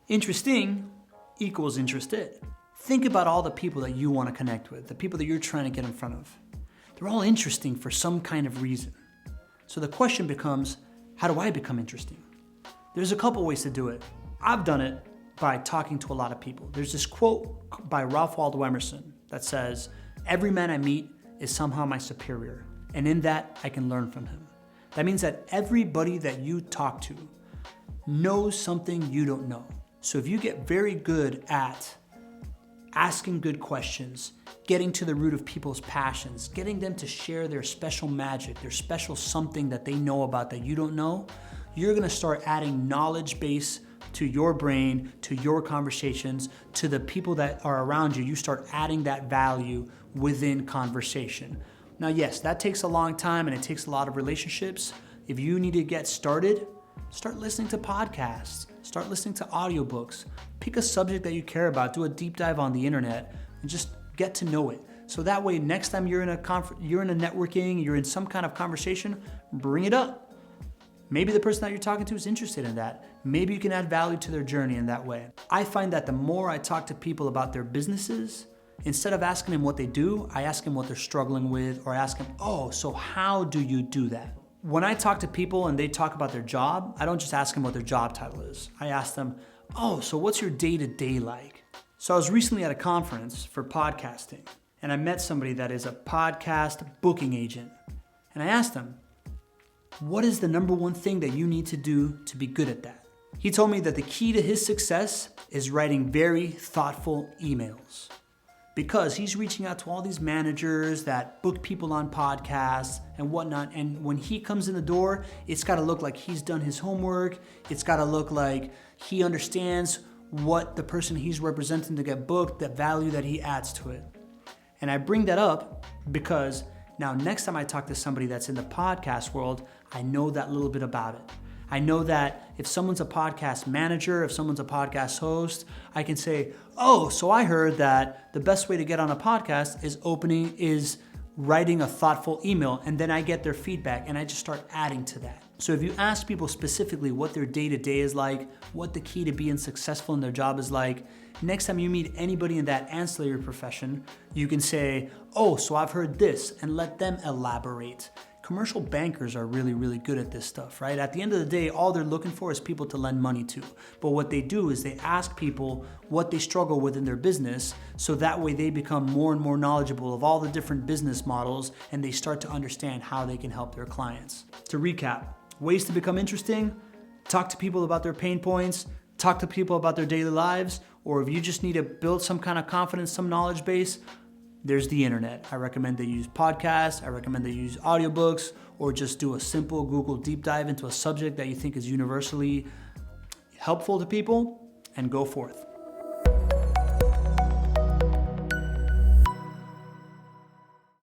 Interesting equals interested. Think about all the people that you want to connect with, the people that you're trying to get in front of. They're all interesting for some kind of reason. So the question becomes, how do I become interesting? There's a couple ways to do it. I've done it by talking to a lot of people. There's this quote by Ralph Waldo Emerson that says, "Every man I meet is somehow my superior, and in that I can learn from him." That means that everybody that you talk to knows something you don't know. So if you get very good at asking good questions, getting to the root of people's passions, getting them to share their special magic, their special something that they know about that you don't know, you're gonna start adding knowledge base to your brain, to your conversations, to the people that are around you. You start adding that value within conversation. Now, yes, that takes a long time and it takes a lot of relationships. If you need to get started, start listening to podcasts, start listening to audiobooks, pick a subject that you care about, do a deep dive on the internet, and just get to know it. So that way, next time you're in a networking, you're in some kind of conversation, bring it up. Maybe the person that you're talking to is interested in that. Maybe you can add value to their journey in that way. I find that the more I talk to people about their businesses, instead of asking them what they do, I ask them what they're struggling with, or I ask them, "Oh, so how do you do that?" When I talk to people and they talk about their job, I don't just ask them what their job title is. I ask them, "Oh, so what's your day-to-day like?" So I was recently at a conference for podcasting, and I met somebody that is a podcast booking agent. And I asked him, "What is the number one thing that you need to do to be good at that?" He told me that the key to his success is writing very thoughtful emails, because he's reaching out to all these managers that book people on podcasts and whatnot. And when he comes in the door, it's got to look like he's done his homework. It's got to look like he understands what the person he's representing to get booked, the value that he adds to it. And I bring that up because now next time I talk to somebody that's in the podcast world, I know that little bit about it. I know that if someone's a podcast manager, if someone's a podcast host, I can say, "Oh, so I heard that the best way to get on a podcast is writing a thoughtful email," and then I get their feedback and I just start adding to that. So if you ask people specifically what their day-to-day is like, what the key to being successful in their job is like, next time you meet anybody in that ancillary profession, you can say, "Oh, so I've heard this," and let them elaborate. Commercial bankers are really, really good at this stuff, right? At the end of the day, all they're looking for is people to lend money to. But what they do is they ask people what they struggle with in their business, so that way they become more and more knowledgeable of all the different business models, and they start to understand how they can help their clients. To recap, ways to become interesting: talk to people about their pain points, talk to people about their daily lives, or if you just need to build some kind of confidence, some knowledge base, there's the internet. I recommend they use podcasts, I recommend they use audiobooks, or just do a simple Google deep dive into a subject that you think is universally helpful to people, and go forth.